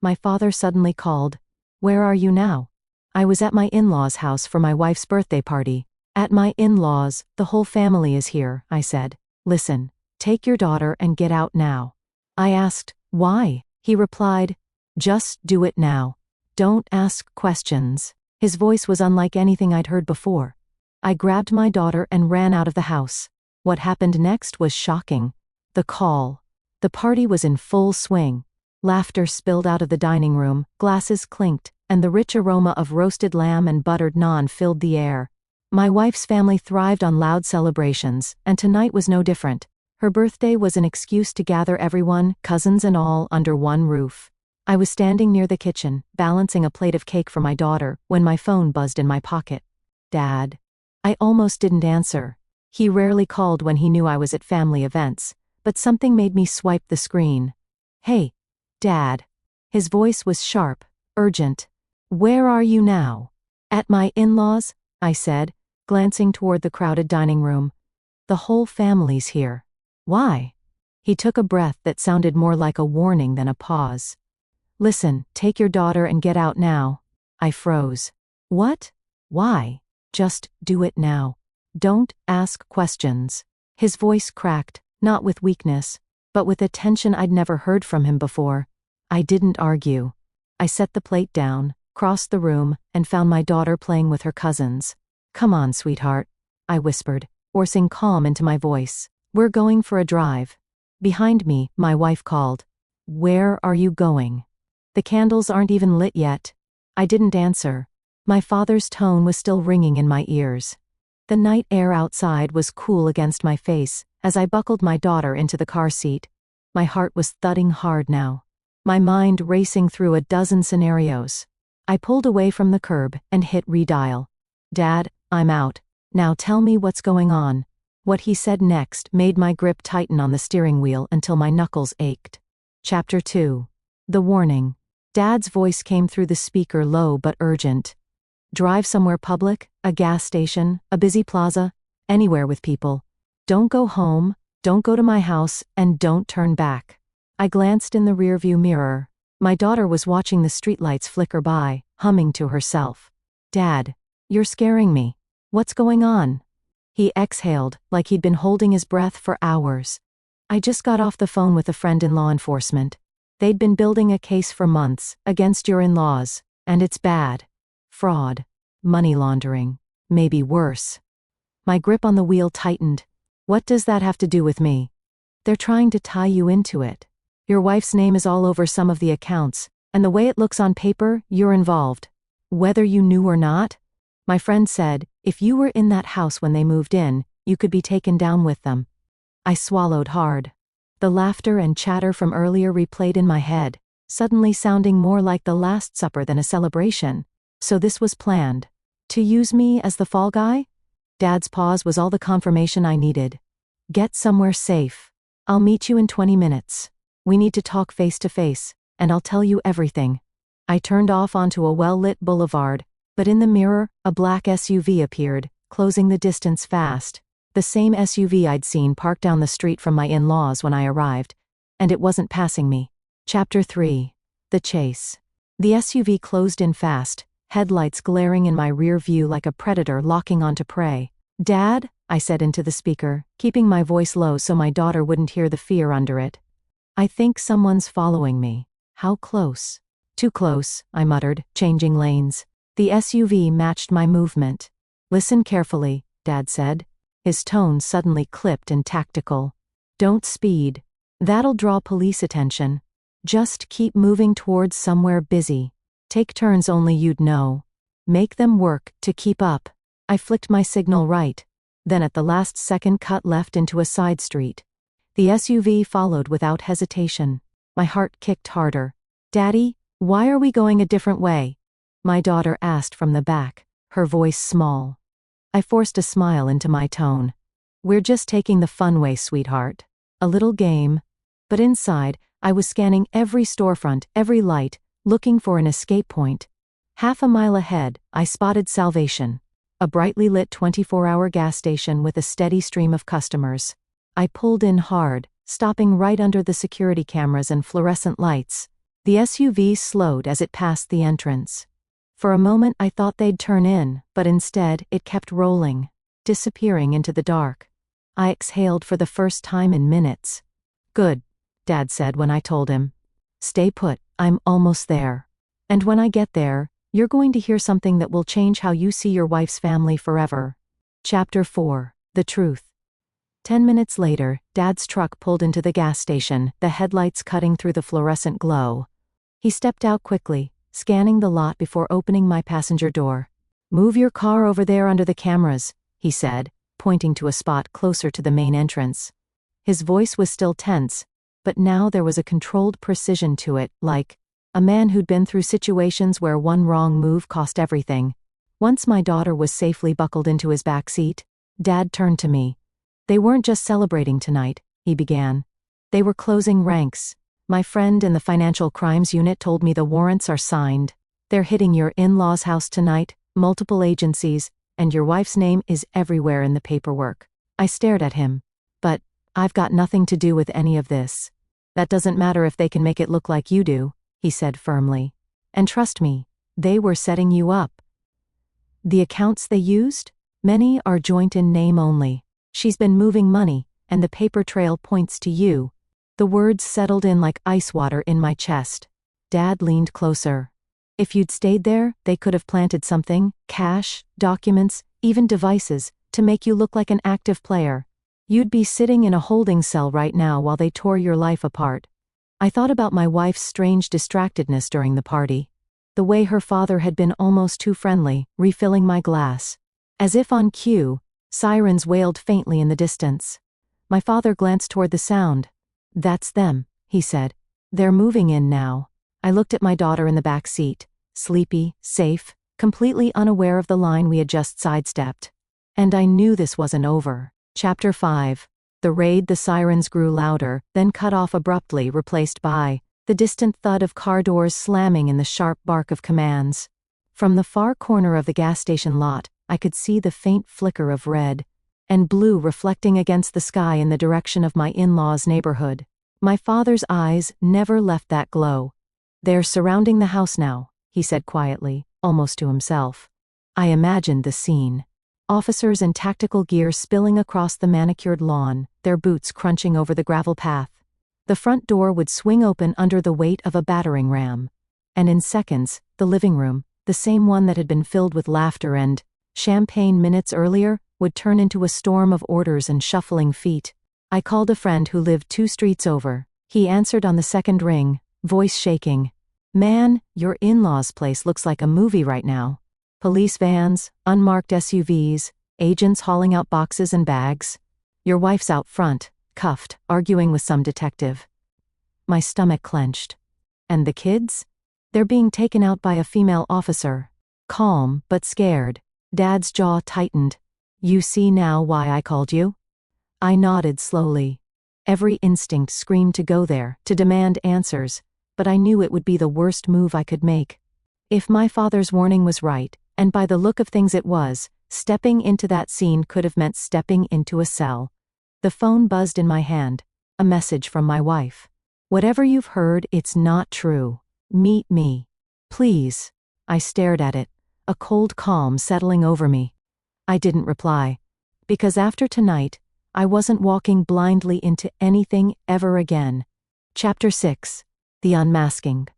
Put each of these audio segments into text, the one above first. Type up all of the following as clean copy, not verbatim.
my father suddenly called. Where are you now? I was at my in-laws' house for my wife's birthday party. At my in-laws, the whole family is here, I said. Listen, take your daughter and get out now. I asked, why? He replied, just do it now. Don't ask questions. His voice was unlike anything I'd heard before. I grabbed my daughter and ran out of the house. What happened next was shocking. The call. The party was in full swing. Laughter spilled out of the dining room, glasses clinked, and the rich aroma of roasted lamb and buttered naan filled the air. My wife's family thrived on loud celebrations, and tonight was no different. Her birthday was an excuse to gather everyone, cousins and all, under one roof. I was standing near the kitchen, balancing a plate of cake for my daughter, when my phone buzzed in my pocket. Dad. I almost didn't answer. He rarely called when he knew I was at family events, but something made me swipe the screen. Hey, Dad. His voice was sharp, urgent. Where are you now? At my in-laws, I said, glancing toward the crowded dining room. The whole family's here. Why? He took a breath that sounded more like a warning than a pause. Listen, take your daughter and get out now. I froze. What? Why? Just do it now. Don't ask questions. His voice cracked, not with weakness, but with a tension I'd never heard from him before. I didn't argue. I set the plate down, crossed the room, and found my daughter playing with her cousins. Come on, sweetheart, I whispered, forcing calm into my voice. We're going for a drive. Behind me, my wife called. Where are you going? The candles aren't even lit yet. I didn't answer. My father's tone was still ringing in my ears. The night air outside was cool against my face as I buckled my daughter into the car seat. My heart was thudding hard now, my mind racing through a dozen scenarios. I pulled away from the curb and hit redial. Dad, I'm out. Now tell me what's going on. What he said next made my grip tighten on the steering wheel until my knuckles ached. Chapter 2. The warning. Dad's voice came through the speaker, low but urgent. Drive somewhere public, a gas station, a busy plaza, anywhere with people. Don't go home, don't go to my house, and don't turn back. I glanced in the rearview mirror. My daughter was watching the streetlights flicker by, humming to herself. Dad, you're scaring me. What's going on? He exhaled, like he'd been holding his breath for hours. I just got off the phone with a friend in law enforcement. They'd been building a case for months, against your in-laws, and it's bad. Fraud. Money laundering. Maybe worse. My grip on the wheel tightened. What does that have to do with me? They're trying to tie you into it. Your wife's name is all over some of the accounts, and the way it looks on paper, you're involved. Whether you knew or not? My friend said, if you were in that house when they moved in, you could be taken down with them. I swallowed hard. The laughter and chatter from earlier replayed in my head, suddenly sounding more like the Last Supper than a celebration. So this was planned. To use me as the fall guy? Dad's pause was all the confirmation I needed. Get somewhere safe. I'll meet you in 20 minutes. We need to talk face to face, and I'll tell you everything. I turned off onto a well-lit boulevard, but in the mirror, a black SUV appeared, closing the distance fast. The same SUV I'd seen parked down the street from my in-laws when I arrived, and it wasn't passing me. Chapter 3. The Chase. The SUV closed in fast, headlights glaring in my rear view like a predator locking onto prey. Dad, I said into the speaker, keeping my voice low so my daughter wouldn't hear the fear under it. I think someone's following me. How close? Too close, I muttered, changing lanes. The SUV matched my movement. Listen carefully, Dad said. His tone suddenly clipped and tactical. Don't speed. That'll draw police attention. Just keep moving towards somewhere busy. Take turns only you'd know. Make them work to keep up. I flicked my signal right, then at the last second cut left into a side street. The SUV followed without hesitation. My heart kicked harder. Daddy, why are we going a different way? My daughter asked from the back, her voice small. I forced a smile into my tone. We're just taking the fun way, sweetheart. A little game. But inside, I was scanning every storefront, every light, looking for an escape point. Half a mile ahead, I spotted Salvation, a brightly lit 24-hour gas station with a steady stream of customers. I pulled in hard, stopping right under the security cameras and fluorescent lights. The SUV slowed as it passed the entrance. For a moment I thought they'd turn in, but instead it kept rolling, disappearing into the dark. I exhaled for the first time in minutes. "Good," Dad said when I told him. "Stay put, I'm almost there. And when I get there, you're going to hear something that will change how you see your wife's family forever." Chapter 4: The Truth. 10 minutes later, Dad's truck pulled into the gas station, the headlights cutting through the fluorescent glow. He stepped out quickly, scanning the lot before opening my passenger door. "Move your car over there under the cameras," he said, pointing to a spot closer to the main entrance. His voice was still tense, but now there was a controlled precision to it, like a man who'd been through situations where one wrong move cost everything. Once my daughter was safely buckled into his back seat, Dad turned to me. "They weren't just celebrating tonight," he began. "They were closing ranks. My friend in the financial crimes unit told me the warrants are signed. They're hitting your in-laws' house tonight, multiple agencies, and your wife's name is everywhere in the paperwork." I stared at him. "But I've got nothing to do with any of this." "That doesn't matter if they can make it look like you do," he said firmly. "And trust me, they were setting you up." "The accounts they used? Many are joint in name only. She's been moving money, and the paper trail points to you." The words settled in like ice water in my chest. Dad leaned closer. "If you'd stayed there, they could have planted something, cash, documents, even devices, to make you look like an active player. You'd be sitting in a holding cell right now while they tore your life apart." I thought about my wife's strange distractedness during the party. The way her father had been almost too friendly, refilling my glass. As if on cue, sirens wailed faintly in the distance. My father glanced toward the sound. "That's them," he said. "They're moving in now." I looked at my daughter in the back seat, sleepy, safe, completely unaware of the line we had just sidestepped. And I knew this wasn't over. Chapter 5. The raid. The sirens grew louder, then cut off abruptly, replaced by the distant thud of car doors slamming and the sharp bark of commands. From the far corner of the gas station lot, I could see the faint flicker of red and blue reflecting against the sky in the direction of my in-laws' neighborhood. My father's eyes never left that glow. "They're surrounding the house now," he said quietly, almost to himself. I imagined the scene. Officers in tactical gear spilling across the manicured lawn, their boots crunching over the gravel path. The front door would swing open under the weight of a battering ram. And in seconds, the living room, the same one that had been filled with laughter and champagne minutes earlier, would turn into a storm of orders and shuffling feet. I called a friend who lived 2 streets over. He answered on the second ring, voice shaking. "Man, your in-laws' place looks like a movie right now. Police vans, unmarked SUVs, agents hauling out boxes and bags. Your wife's out front, cuffed, arguing with some detective." My stomach clenched. "And the kids? They're being taken out by a female officer." Calm, but scared. Dad's jaw tightened. "You see now why I called you?" I nodded slowly. Every instinct screamed to go there, to demand answers, but I knew it would be the worst move I could make. If my father's warning was right, and by the look of things it was, stepping into that scene could have meant stepping into a cell. The phone buzzed in my hand. A message from my wife. "Whatever you've heard, it's not true. Meet me. Please." I stared at it, a cold calm settling over me. I didn't reply. Because after tonight, I wasn't walking blindly into anything ever again. Chapter 6. The Unmasking.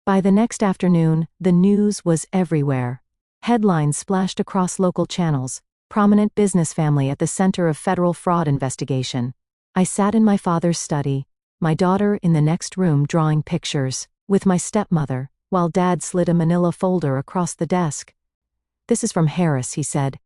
By the next afternoon, the news was everywhere. Headlines splashed across local channels. Prominent business family at the center of federal fraud investigation. I sat in my father's study, my daughter in the next room drawing pictures, with my stepmother, while Dad slid a manila folder across the desk. "This is from Harris," he said.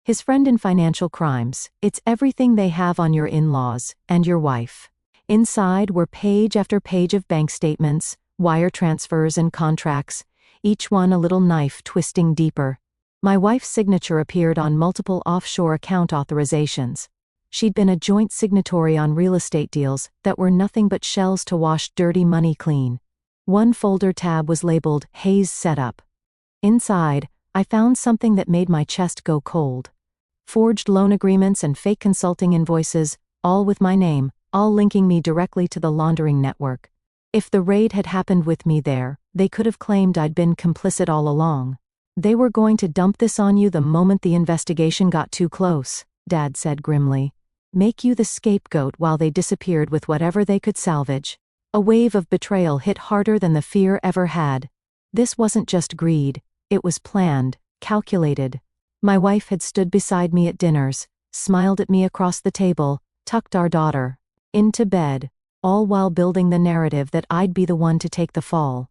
"His friend in financial crimes. It's everything they have on your in-laws and your wife." Inside were page after page of bank statements, wire transfers and contracts, each one a little knife twisting deeper. My wife's signature appeared on multiple offshore account authorizations. She'd been a joint signatory on real estate deals that were nothing but shells to wash dirty money clean. One folder tab was labeled Hayes Setup. Inside, I found something that made my chest go cold. Forged loan agreements and fake consulting invoices, all with my name, all linking me directly to the laundering network. If the raid had happened with me there, they could have claimed I'd been complicit all along. They were going to dump this on you the moment the investigation got too close, Dad said grimly. Make you the scapegoat while they disappeared with whatever they could salvage. A wave of betrayal hit harder than the fear ever had. This wasn't just greed, it was planned, calculated. My wife had stood beside me at dinners, smiled at me across the table, tucked our daughter into bed, all while building the narrative that I'd be the one to take the fall.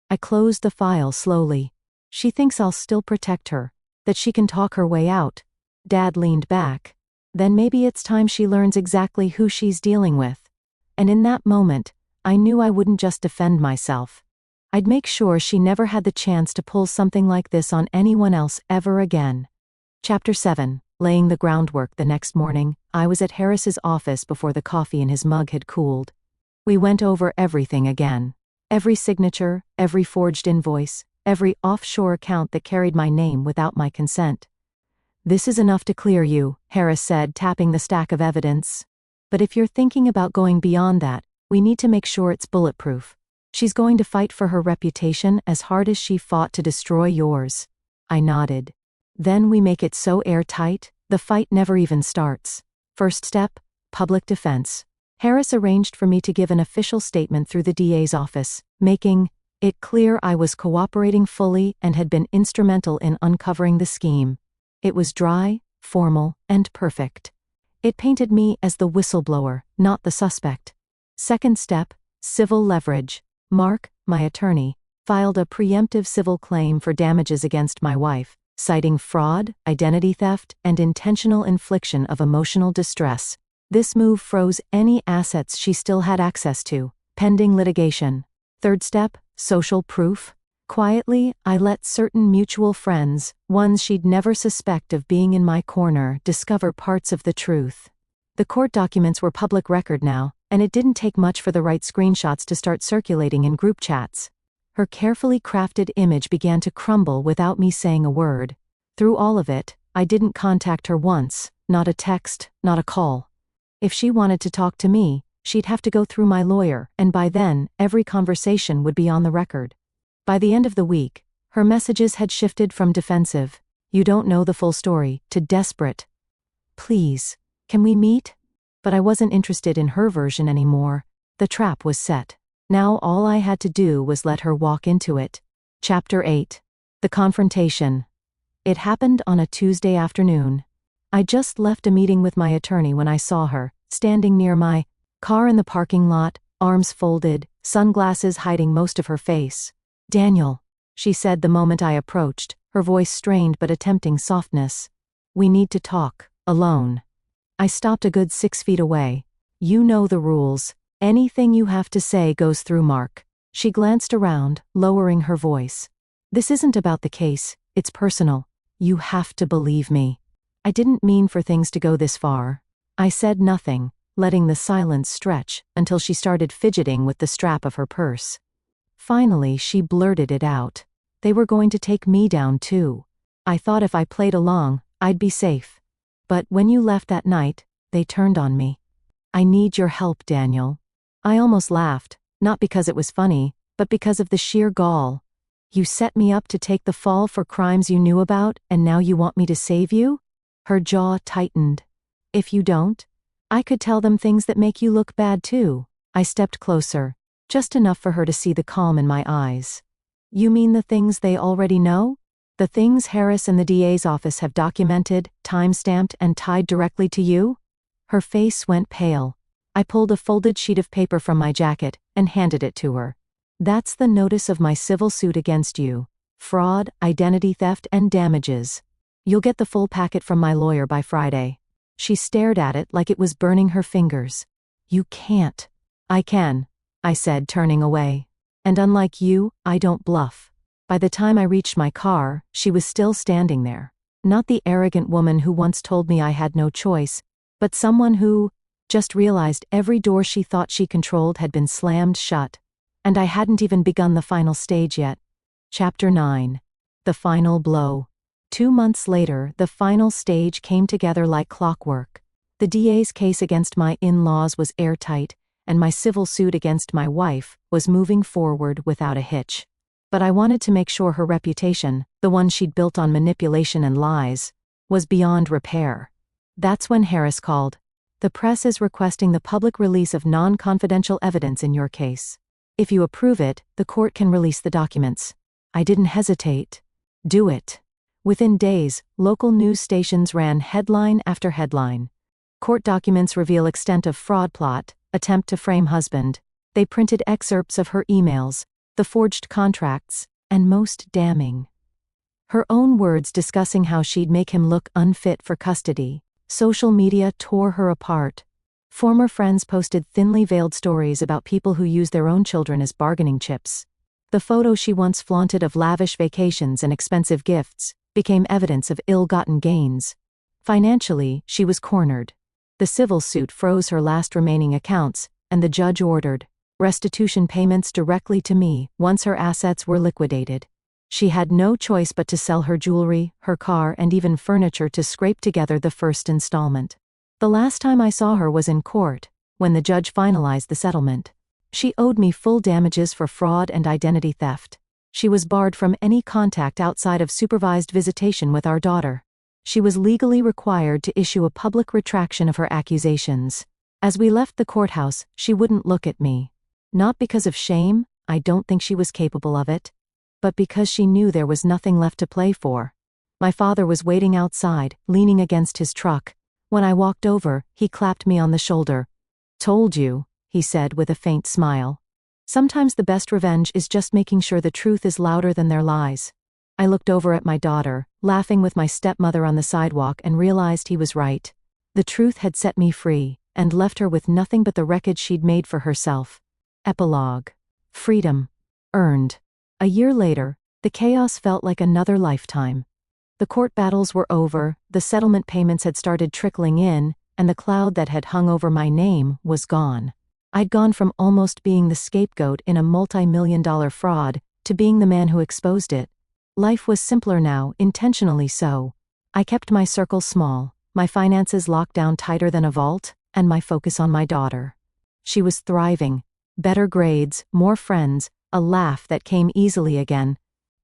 I closed the file slowly. She thinks I'll still protect her, that she can talk her way out. Dad leaned back. Then maybe it's time she learns exactly who she's dealing with. And in that moment, I knew I wouldn't just defend myself. I'd make sure she never had the chance to pull something like this on anyone else ever again. Chapter 7. Laying the groundwork. The next morning, I was at Harris's office before the coffee in his mug had cooled. We went over everything again. Every signature, every forged invoice, every offshore account that carried my name without my consent. This is enough to clear you, Harris said, tapping the stack of evidence. But if you're thinking about going beyond that, we need to make sure it's bulletproof. She's going to fight for her reputation as hard as she fought to destroy yours. I nodded. Then we make it so airtight, the fight never even starts. First step, public defense. Harris arranged for me to give an official statement through the DA's office, making it clear I was cooperating fully and had been instrumental in uncovering the scheme. It was dry, formal, and perfect. It painted me as the whistleblower, not the suspect. Second step, civil leverage. Mark, my attorney, filed a preemptive civil claim for damages against my wife, citing fraud, identity theft, and intentional infliction of emotional distress. This move froze any assets she still had access to, pending litigation. Third step, social proof. Quietly, I let certain mutual friends, ones she'd never suspect of being in my corner, discover parts of the truth. The court documents were public record now, and it didn't take much for the right screenshots to start circulating in group chats. Her carefully crafted image began to crumble without me saying a word. Through all of it, I didn't contact her once, not a text, not a call. If she wanted to talk to me, she'd have to go through my lawyer, and by then, every conversation would be on the record. By the end of the week, her messages had shifted from defensive, "You don't know the full story," to desperate, "Please, can we meet?" But I wasn't interested in her version anymore. The trap was set. Now all I had to do was let her walk into it. Chapter 8. The confrontation. It happened on a Tuesday afternoon. I just left a meeting with my attorney when I saw her, standing near my car in the parking lot, arms folded, sunglasses hiding most of her face. "Daniel," she said the moment I approached, her voice strained but attempting softness. "We need to talk, alone." I stopped a good 6 feet away. "You know the rules. Anything you have to say goes through Mark." She glanced around, lowering her voice. "This isn't about the case, it's personal. You have to believe me." I didn't mean for things to go this far. I said nothing, letting the silence stretch until she started fidgeting with the strap of her purse. Finally, she blurted it out. They were going to take me down too. I thought if I played along, I'd be safe. But when you left that night, they turned on me. "I need your help, Daniel." I almost laughed, not because it was funny, but because of the sheer gall. "You set me up to take the fall for crimes you knew about, and now you want me to save you?" Her jaw tightened. "If you don't, I could tell them things that make you look bad too." I stepped closer, just enough for her to see the calm in my eyes. "You mean the things they already know? The things Harris and the DA's office have documented, time-stamped, and tied directly to you?" Her face went pale. I pulled a folded sheet of paper from my jacket and handed it to her. "That's the notice of my civil suit against you. Fraud, identity theft, and damages. You'll get the full packet from my lawyer by Friday." She stared at it like it was burning her fingers. "You can't." "I can," I said, turning away. "And unlike you, I don't bluff." By the time I reached my car, she was still standing there. Not the arrogant woman who once told me I had no choice, but someone who just realized every door she thought she controlled had been slammed shut. And I hadn't even begun the final stage yet. Chapter 9. The final blow. 2 months later, the final stage came together like clockwork. The DA's case against my in-laws was airtight, and my civil suit against my wife was moving forward without a hitch. But I wanted to make sure her reputation, the one she'd built on manipulation and lies, was beyond repair. That's when Harris called. "The press is requesting the public release of non-confidential evidence in your case. If you approve it, the court can release the documents." I didn't hesitate. "Do it." Within days, local news stations ran headline after headline. Court documents reveal extent of fraud plot, attempt to frame husband. They printed excerpts of her emails, the forged contracts, and most damning, her own words discussing how she'd make him look unfit for custody. Social media tore her apart. Former friends posted thinly veiled stories about people who use their own children as bargaining chips. The photo she once flaunted of lavish vacations and expensive gifts became evidence of ill-gotten gains. Financially, she was cornered. The civil suit froze her last remaining accounts, and the judge ordered restitution payments directly to me once her assets were liquidated. She had no choice but to sell her jewelry, her car, and even furniture to scrape together the first installment. The last time I saw her was in court, when the judge finalized the settlement. She owed me full damages for fraud and identity theft. She was barred from any contact outside of supervised visitation with our daughter. She was legally required to issue a public retraction of her accusations. As we left the courthouse, she wouldn't look at me. Not because of shame, I don't think she was capable of it, but because she knew there was nothing left to play for. My father was waiting outside, leaning against his truck. When I walked over, he clapped me on the shoulder. "Told you," he said with a faint smile. "Sometimes the best revenge is just making sure the truth is louder than their lies." I looked over at my daughter, laughing with my stepmother on the sidewalk, and realized he was right. The truth had set me free, and left her with nothing but the wreckage she'd made for herself. Epilogue. Freedom. Earned. A year later, the chaos felt like another lifetime. The court battles were over, the settlement payments had started trickling in, and the cloud that had hung over my name was gone. I'd gone from almost being the scapegoat in a multi-million-dollar fraud to being the man who exposed it. Life was simpler now, intentionally so. I kept my circle small, my finances locked down tighter than a vault, and my focus on my daughter. She was thriving. Better grades, more friends, a laugh that came easily again.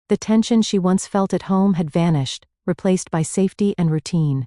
The tension she once felt at home had vanished, replaced by safety and routine.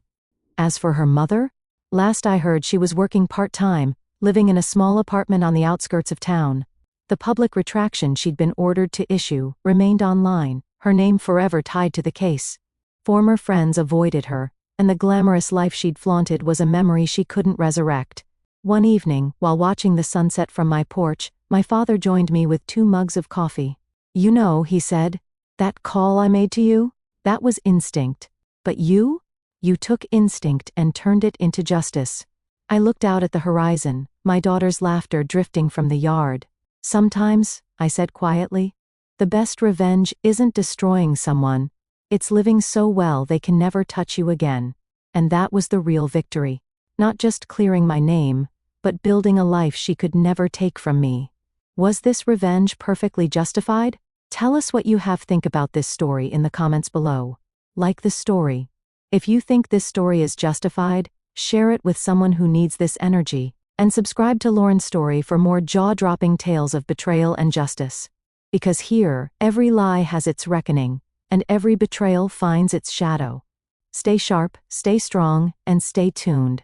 As for her mother, last I heard she was working part-time, living in a small apartment on the outskirts of town. The public retraction she'd been ordered to issue remained online, her name forever tied to the case. Former friends avoided her, and the glamorous life she'd flaunted was a memory she couldn't resurrect. One evening, while watching the sunset from my porch, my father joined me with 2 mugs of coffee. "You know," he said, "that call I made to you? That was instinct. But you? You took instinct and turned it into justice." I looked out at the horizon, my daughter's laughter drifting from the yard. "Sometimes," I said quietly, "the best revenge isn't destroying someone. It's living so well they can never touch you again." And that was the real victory. Not just clearing my name, but building a life she could never take from me. Was this revenge perfectly justified? Tell us what you have think about this story in the comments below. Like the story. If you think this story is justified, share it with someone who needs this energy, and subscribe to Lauren's Story for more jaw-dropping tales of betrayal and justice. Because here, every lie has its reckoning, and every betrayal finds its shadow. Stay sharp, stay strong, and stay tuned.